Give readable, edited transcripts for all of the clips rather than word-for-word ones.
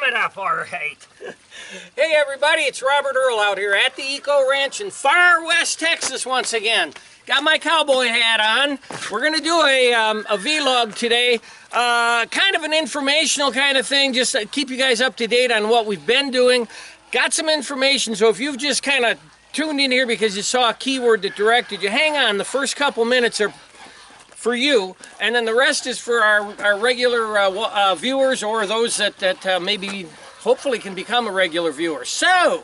it up, all right. Hey everybody, it's Robert Earl out here at the Eco Ranch in far west Texas once again. Got my cowboy hat on. We're gonna do a vlog today. Kind of an informational kind of thing, just to keep you guys up to date on what we've been doing. Got some information, so if you've just kind of tuned in here because you saw a keyword that directed you, hang on, the first couple minutes are for you, and then the rest is for our regular viewers or those that maybe hopefully can become a regular viewer. So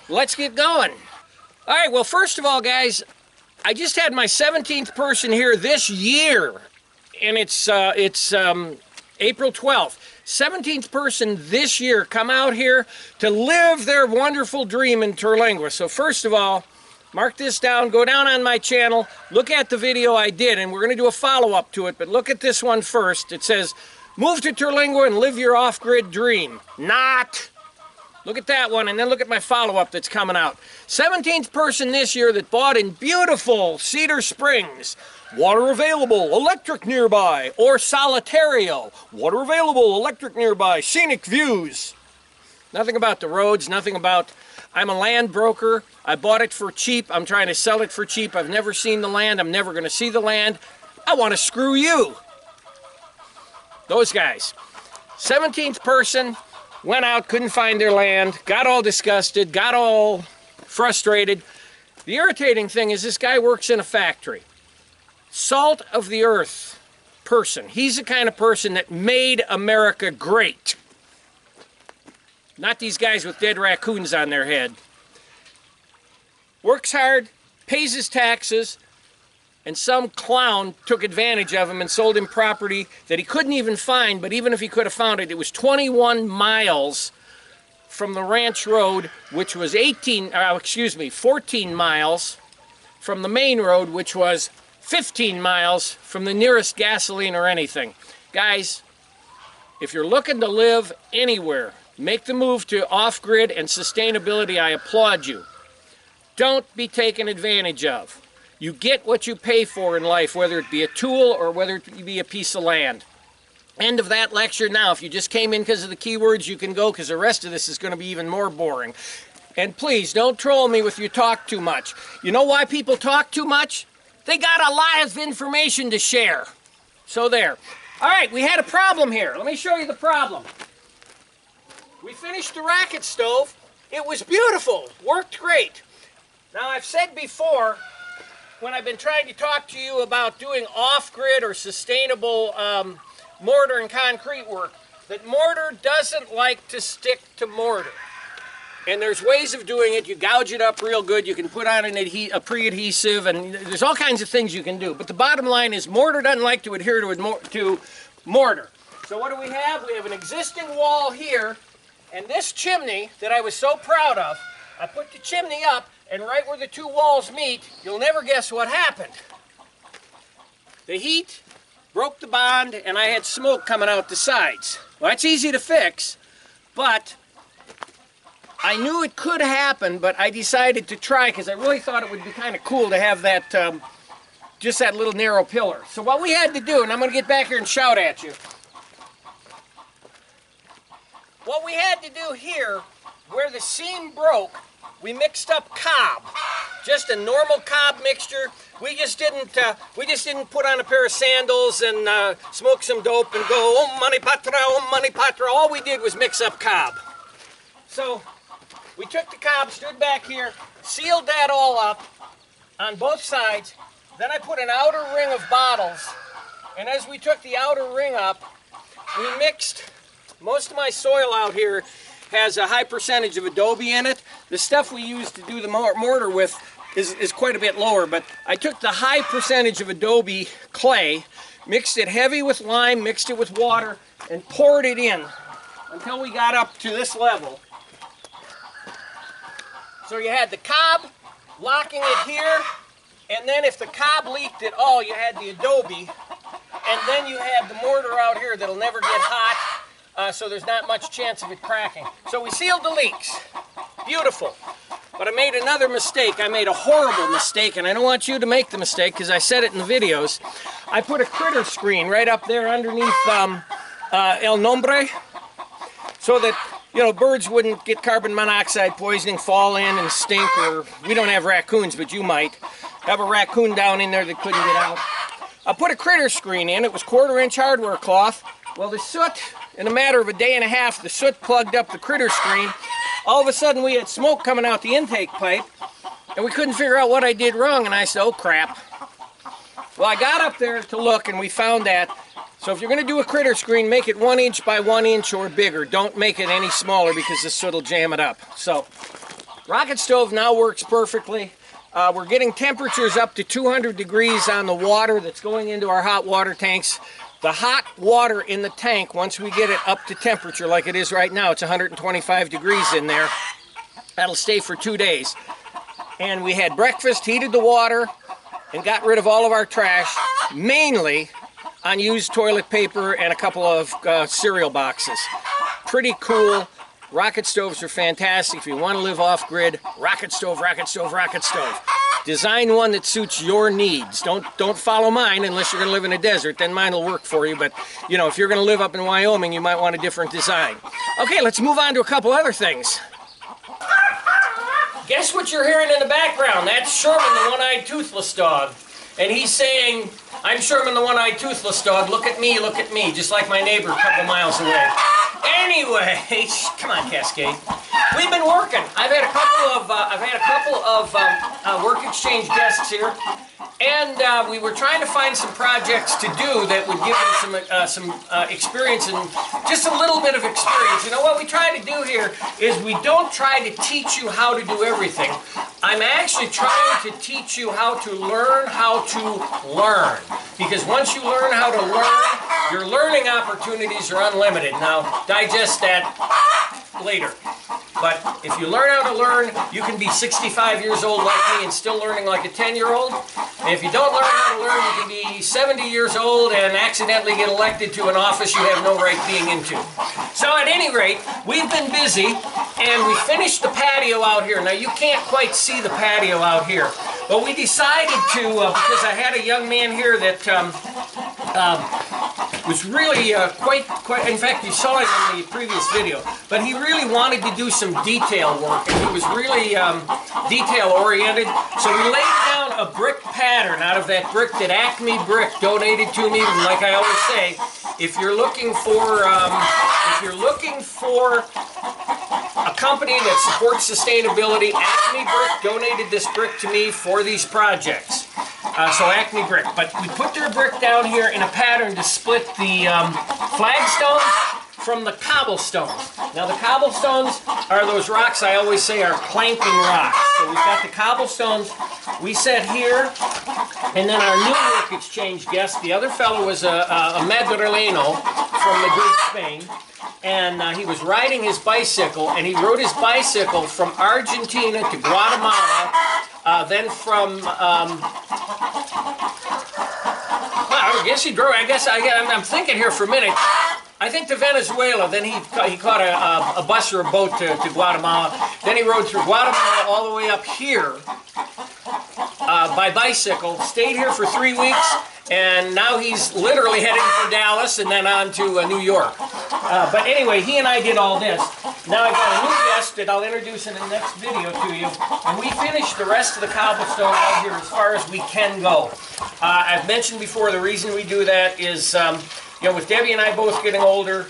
let's get going. All right, well, first of all, guys, I just had my 17th person here this year, and it's April 12th. 17th person this year come out here to live their wonderful dream in Terlingua. So first of all, mark this down, go down on my channel, look at the video I did, and we're going to do a follow-up to it, but look at this one first. It says, move to Terlingua and live your off-grid dream. Not. Look at that one, and then look at my follow-up that's coming out. 17th person this year that bought in beautiful Cedar Springs. Water available, electric nearby. Or Solitario. Water available, electric nearby. Scenic views. Nothing about the roads, nothing about... I'm a land broker. I bought it for cheap. I'm trying to sell it for cheap. I've never seen the land. I'm never going to see the land. I want to screw you. Those guys. 17th person went out, couldn't find their land, got all disgusted, got all frustrated. The irritating thing is this guy works in a factory. Salt of the earth person. He's the kind of person that made America great. Not these guys with dead raccoons on their head. Works hard, pays his taxes, and some clown took advantage of him and sold him property that he couldn't even find, but even if he could have found it, it was 21 miles from the ranch road, which was 14 miles from the main road, which was 15 miles from the nearest gasoline or anything. Guys, if you're looking to live anywhere, make the move to off-grid and sustainability. I applaud you. Don't be taken advantage of. You get what you pay for in life, whether it be a tool or whether it be a piece of land. End of that lecture now. If you just came in because of the keywords, you can go, because the rest of this is going to be even more boring. And please, don't troll me with you talk too much. You know why people talk too much? They got a lot of information to share. So there. All right, we had a problem here. Let me show you the problem. We finished the racket stove. It was beautiful, worked great. Now I've said before, when I've been trying to talk to you about doing off-grid or sustainable mortar and concrete work, that mortar doesn't like to stick to mortar. And there's ways of doing it. You gouge it up real good. You can put on a pre-adhesive, and there's all kinds of things you can do. But the bottom line is mortar doesn't like to adhere to mortar. So what do we have? We have an existing wall here. And this chimney that I was so proud of, I put the chimney up, and right where the two walls meet, you'll never guess what happened. The heat broke the bond, and I had smoke coming out the sides. Well, that's easy to fix, but I knew it could happen, but I decided to try because I really thought it would be kind of cool to have that, just that little narrow pillar. So what we had to do, and I'm going to get back here and shout at you, what we had to do here, where the seam broke, we mixed up cob, just a normal cob mixture. We just didn't put on a pair of sandals and smoke some dope and go, oh money patra, oh money patra. All we did was mix up cob. So we took the cob, stood back here, sealed that all up on both sides. Then I put an outer ring of bottles, and as we took the outer ring up, we mixed. Most of my soil out here has a high percentage of adobe in it. The stuff we use to do the mortar with is quite a bit lower, but I took the high percentage of adobe clay, mixed it heavy with lime, mixed it with water, and poured it in until we got up to this level. So you had the cob locking it here, and then if the cob leaked at all, you had the adobe, and then you had the mortar out here that'll never get hot. So there's not much chance of it cracking. So we sealed the leaks. Beautiful. But I made another mistake. I made a horrible mistake, and I don't want you to make the mistake because I said it in the videos. I put a critter screen right up there underneath El Nombre so that you know, birds wouldn't get carbon monoxide poisoning, fall in and stink, or we don't have raccoons, but you might have a raccoon down in there that couldn't get out. I put a critter screen in. It was 1/4-inch hardware cloth. Well, the soot, in a matter of a day and a half, the soot plugged up the critter screen. All of a sudden, we had smoke coming out the intake pipe, and we couldn't figure out what I did wrong, and I said, oh, crap. Well, I got up there to look, and we found that. So if you're going to do a critter screen, make it 1 inch by 1 inch or bigger. Don't make it any smaller because the soot will jam it up. So, rocket stove now works perfectly. We're getting temperatures up to 200 degrees on the water that's going into our hot water tanks. The hot water in the tank, once we get it up to temperature like it is right now, it's 125 degrees in there. That'll stay for 2 days. And we had breakfast, heated the water, and got rid of all of our trash, mainly on used toilet paper and a couple of cereal boxes. Pretty cool. Rocket stoves are fantastic. If you want to live off-grid, rocket stove, rocket stove, rocket stove. Design one that suits your needs. Don't follow mine unless you're going to live in a desert. Then mine will work for you. But, you know, if you're going to live up in Wyoming, you might want a different design. Okay, let's move on to a couple other things. Guess what you're hearing in the background? That's Sherman, the one-eyed toothless dog. And he's saying, I'm Sherman, the one-eyed toothless dog. Look at me, just like my neighbor a couple miles away. Anyway, come on, Cascade. We've been working. I've had a couple of work exchange guests here, and we were trying to find some projects to do that would give them some experience and just a little bit of experience. You know what we try to do here is we don't try to teach you how to do everything. I'm actually trying to teach you how to learn how to learn. Because once you learn how to learn, your learning opportunities are unlimited. Now, digest that later. But if you learn how to learn, you can be 65 years old like me and still learning like a 10-year-old. And if you don't learn how to learn, you can be 70 years old and accidentally get elected to an office you have no right being into. So at any rate, we've been busy, and we finished the patio out here. Now, you can't quite see the patio out here, but we decided to, because I had a young man here that was really quite, in fact, you saw it in the previous video, but he really wanted to do some detail work, and he was really detail-oriented, so we laid down a brick pattern out of that brick that Acme Brick donated to me. And like I always say, if you're looking for a company that supports sustainability, Acme Brick donated this brick to me for these projects. So Acme Brick. But we put their brick down here in a pattern to split the flagstones from the cobblestones. Now the cobblestones are those rocks I always say are clanking rocks. So we've got the cobblestones we set here, and then our new work exchange guest, the other fellow was a Madrileno from Madrid, Spain, and he was riding his bicycle, and he rode his bicycle from Argentina to Guatemala, then from well, I guess he drove. I'm thinking here for a minute. I think to Venezuela. Then he caught a bus or a boat to Guatemala. Then he rode through Guatemala all the way up here by bicycle. Stayed here for 3 weeks, and now he's literally heading for Dallas and then on to New York. But anyway, he and I did all this. Now I've got a new guest that I'll introduce in the next video to you. And we finished the rest of the cobblestone out here as far as we can go. I've mentioned before the reason we do that is, you know, with Debbie and I both getting older,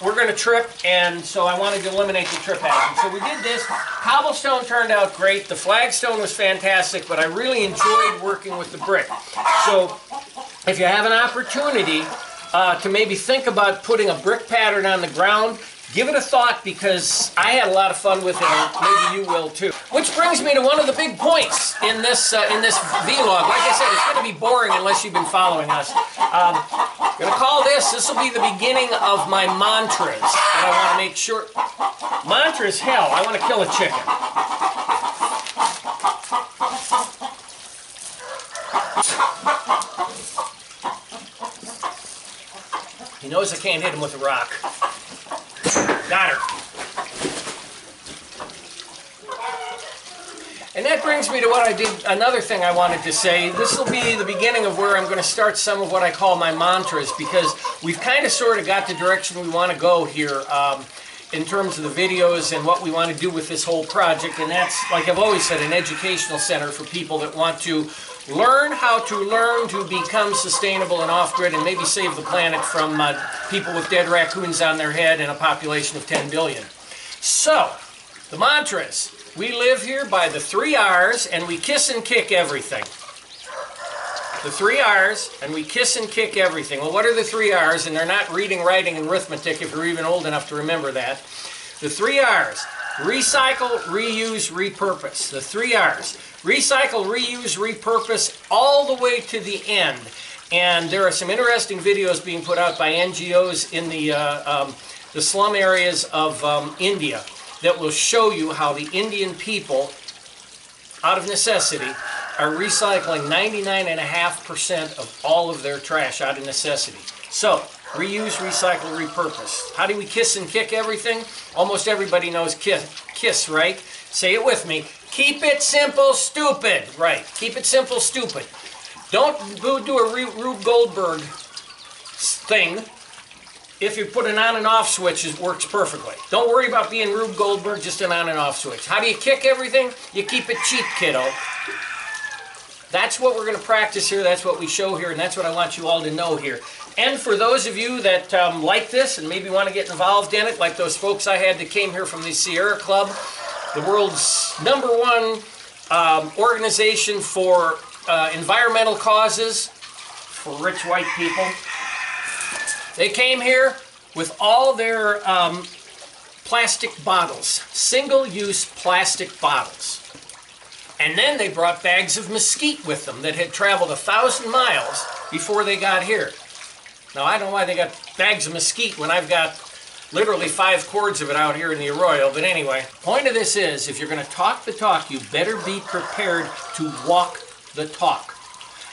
we're going to trip, and so I wanted to eliminate the trip hazard. So we did this. Cobblestone turned out great. The flagstone was fantastic, but I really enjoyed working with the brick. So if you have an opportunity to maybe think about putting a brick pattern on the ground, give it a thought, because I had a lot of fun with it, and maybe you will too. Which brings me to one of the big points in this vlog. Like I said, it's going to be boring unless you've been following us. I'm going to call this will be the beginning of my mantras that I want to make sure. Mantras, hell, I want to kill a chicken. He knows I can't hit him with a rock. Got her. And that brings me to what I did, another thing I wanted to say. This will be the beginning of where I'm going to start some of what I call my mantras, because we've kind of sort of got the direction we want to go here. in terms of the videos and what we want to do with this whole project, and that's, like I've always said, an educational center for people that want to learn how to become sustainable and off-grid and maybe save the planet from people with dead raccoons on their head and a population of 10 billion. So, the mantras. We live here by the 3 R's and we kiss and kick everything. The 3 R's and we kiss and kick everything. Well, what are the 3 R's? And they're not reading, writing, and arithmetic if you're even old enough to remember that. The 3 R's. Recycle, reuse, repurpose. The 3 R's. Recycle, reuse, repurpose all the way to the end. And there are some interesting videos being put out by NGOs in the slum areas of India that will show you how the Indian people, out of necessity, are recycling 99.5% of all of their trash out of necessity. So, reuse, recycle, repurpose. How do we kiss and kick everything? Almost everybody knows kiss, right? Say it with me. Keep it simple, stupid. Right. Keep it simple, stupid. Don't go do a Rube Goldberg thing. If you put an on and off switch, it works perfectly. Don't worry about being Rube Goldberg, just an on and off switch. How do you kick everything? You keep it cheap, kiddo. That's what we're going to practice here, that's what we show here, and that's what I want you all to know here. And for those of you that like this and maybe want to get involved in it, like those folks I had that came here from the Sierra Club, the world's #1 organization for environmental causes for rich white people. They came here with all their plastic bottles, single-use plastic bottles. And then they brought bags of mesquite with them that had traveled 1,000 miles before they got here. Now, I don't know why they got bags of mesquite when I've got literally 5 cords of it out here in the arroyo, but anyway. Point of this is, if you're going to talk the talk, you better be prepared to walk the talk.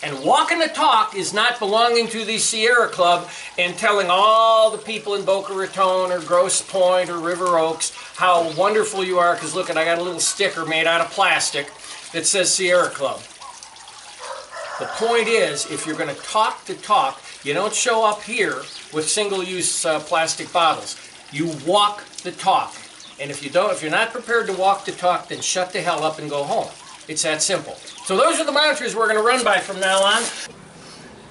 And walking the talk is not belonging to the Sierra Club and telling all the people in Boca Raton or Grosse Pointe or River Oaks how wonderful you are, because look, I got a little sticker made out of plastic that says Sierra Club. The point is, if you're going to talk the talk, you don't show up here with single-use plastic bottles. You walk the talk. And if you're not prepared to walk the talk, then shut the hell up and go home. It's that simple. So those are the mantras we're going to run by from now on.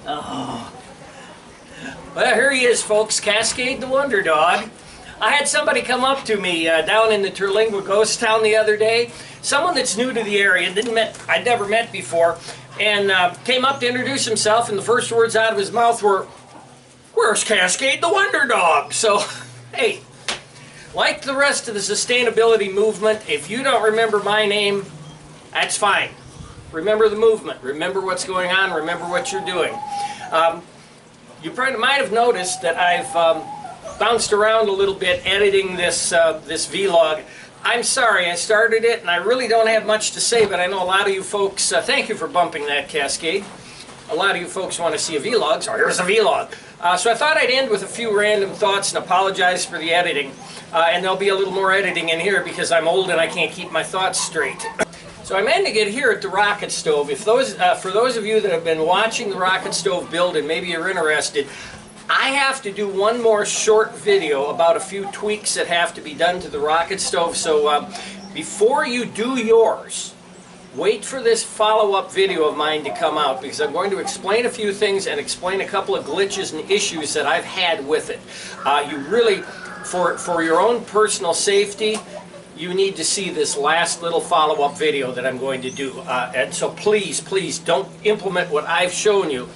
Oh. Well, here he is, folks. Cascade the Wonder Dog. I had somebody come up to me down in the Terlingua ghost town the other day. Someone that's new to the area, I'd never met before, and came up to introduce himself, and the first words out of his mouth were, "Where's Cascade the Wonder Dog?" So, hey, like the rest of the sustainability movement, if you don't remember my name, that's fine. Remember the movement. Remember what's going on. Remember what you're doing. You probably might have noticed that I've bounced around a little bit editing this vlog. I'm sorry, I started it and I really don't have much to say, but I know a lot of you folks, thank you for bumping that, Cascade. A lot of you folks want to see a vlog, so here's a vlog. So I thought I'd end with a few random thoughts and apologize for the editing. And there'll be a little more editing in here because I'm old and I can't keep my thoughts straight. So I'm ending it here at the rocket stove. For those of you that have been watching the rocket stove build and maybe you're interested, I have to do one more short video about a few tweaks that have to be done to the rocket stove. So before you do yours, wait for this follow-up video of mine to come out, because I'm going to explain a few things and explain a couple of glitches and issues that I've had with it. You really, for your own personal safety, you need to see this last little follow-up video that I'm going to do. And so please, please don't implement what I've shown you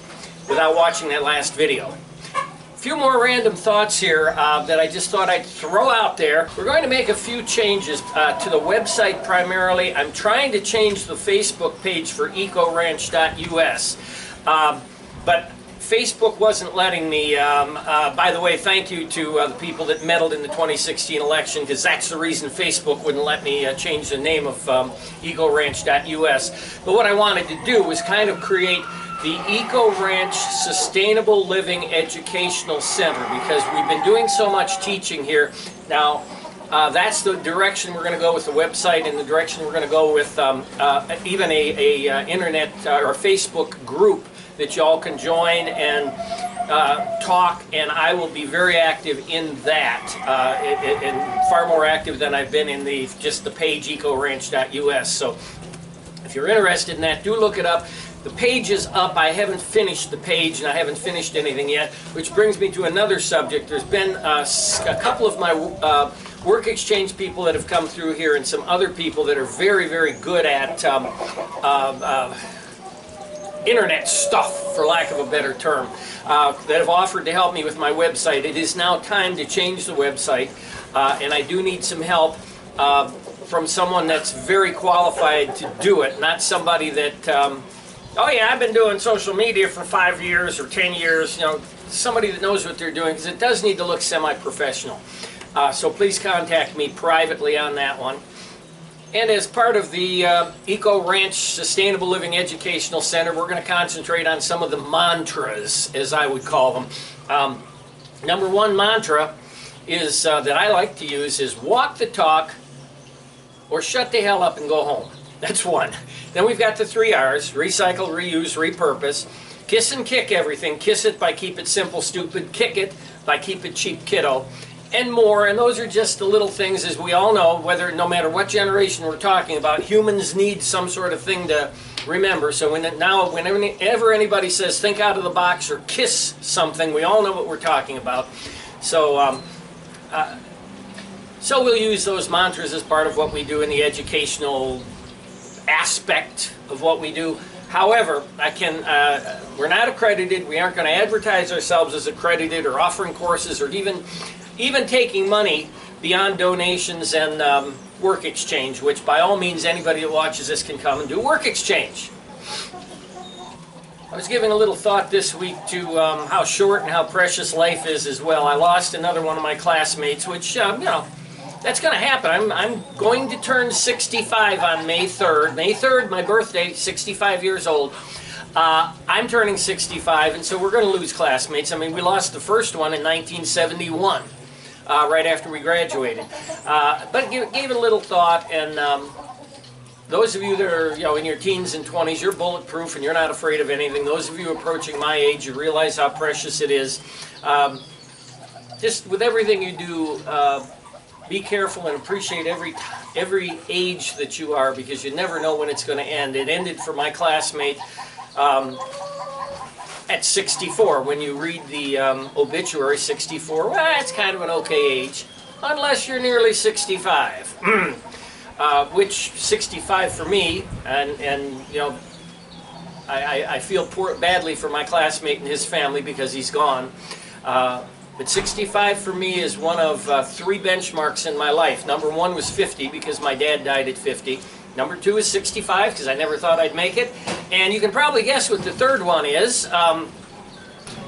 without watching that last video. A few more random thoughts here that I just thought I'd throw out there. We're going to make a few changes to the website primarily. I'm trying to change the Facebook page for ecoranch.us. But Facebook wasn't letting me. By the way, thank you to the people that meddled in the 2016 election, because that's the reason Facebook wouldn't let me change the name of ecoranch.us. But what I wanted to do was kind of create the Eco Ranch Sustainable Living Educational Center, because we've been doing so much teaching here. Now, that's the direction we're going to go with the website, and the direction we're going to go with even a internet or Facebook group that y'all can join and talk, and I will be very active in that, and far more active than I've been in just the page ecoranch.us. So if you're interested in that, do look it up. The page is up. I haven't finished the page, and I haven't finished anything yet, which brings me to another subject. There's been a couple of my work exchange people that have come through here, and some other people that are very, very good at internet stuff, for lack of a better term, that have offered to help me with my website. It is now time to change the website, and I do need some help from someone that's very qualified to do it, not somebody that oh yeah, I've been doing social media for 5 years or 10 years, you know, somebody that knows what they're doing, because it does need to look semi-professional. So please contact me privately on that one. And as part of the Eco Ranch Sustainable Living Educational Center, we're going to concentrate on some of the mantras, as I would call them. Number one mantra is that I like to use is walk the talk or shut the hell up and go home. That's one. Then we've got the 3 R's: recycle, reuse, repurpose. Kiss and kick everything. Kiss it by keep it simple, stupid. Kick it by keep it cheap, kiddo. And more. And those are just the little things, as we all know, no matter what generation we're talking about, humans need some sort of thing to remember. So whenever anybody says think out of the box or kiss something, we all know what we're talking about. So so we'll use those mantras as part of what we do in the educational aspect of what we do. However, we're not accredited. We aren't going to advertise ourselves as accredited or offering courses or even taking money beyond donations and work exchange, which by all means anybody that watches this can come and do work exchange. I was giving a little thought this week to how short and how precious life is as well. I lost another one of my classmates, which, you know, that's going to happen. I'm going to turn 65 on May 3rd. May 3rd, my birthday, 65 years old. I'm turning 65, and so we're going to lose classmates. I mean, we lost the first one in 1971, right after we graduated. But gave it a little thought, and those of you that are, you know, in your teens and 20s, you're bulletproof and you're not afraid of anything. Those of you approaching my age, you realize how precious it is. Just with everything you do, be careful and appreciate every age that you are, because you never know when it's going to end. It ended for my classmate at 64. When you read the obituary, 64, well, it's kind of an okay age, unless you're nearly 65. Which 65 for me, and you know, I feel badly for my classmate and his family because he's gone. But 65 for me is one of 3 benchmarks in my life. Number 1 was 50 because my dad died at 50. Number 2 is 65 because I never thought I'd make it. And you can probably guess what the third one is.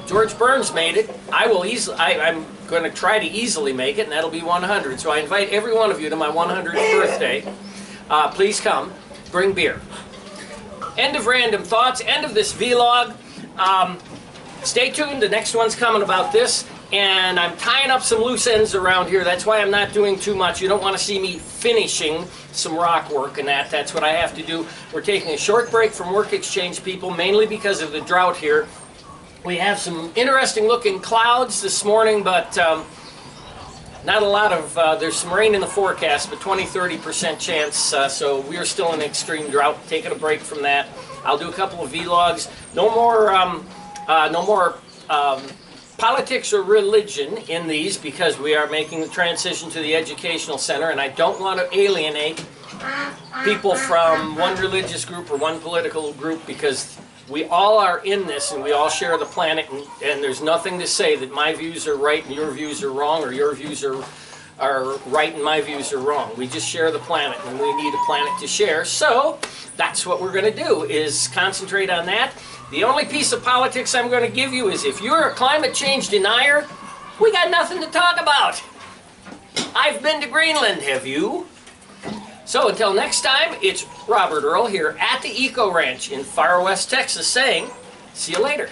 George Burns made it. I'm going to try to easily make it, and that'll be 100. So I invite every one of you to my 100th birthday. Please come. Bring beer. End of Random Thoughts. End of this vlog. Stay tuned. The next one's coming about this. And I'm tying up some loose ends around here. That's why I'm not doing too much. You don't want to see me finishing some rock work and that. That's what I have to do. We're taking a short break from Work Exchange, people, mainly because of the drought here. We have some interesting looking clouds this morning, but not a lot of, there's some rain in the forecast, but 20-30% chance, so we are still in extreme drought. Taking a break from that. I'll do a couple of vlogs. No more politics or religion in these, because we are making the transition to the educational center, and I don't want to alienate people from one religious group or one political group, because we all are in this and we all share the planet, and there's nothing to say that my views are right and your views are wrong, or your views are right and my views are wrong. We just share the planet, and we need a planet to share. So that's what we're going to do, is concentrate on that. The only piece of politics I'm going to give you is, if you're a climate change denier, we got nothing to talk about. I've been to Greenland, have you? So until next time, it's Robert Earl here at the Eco Ranch in Far West Texas saying, see you later.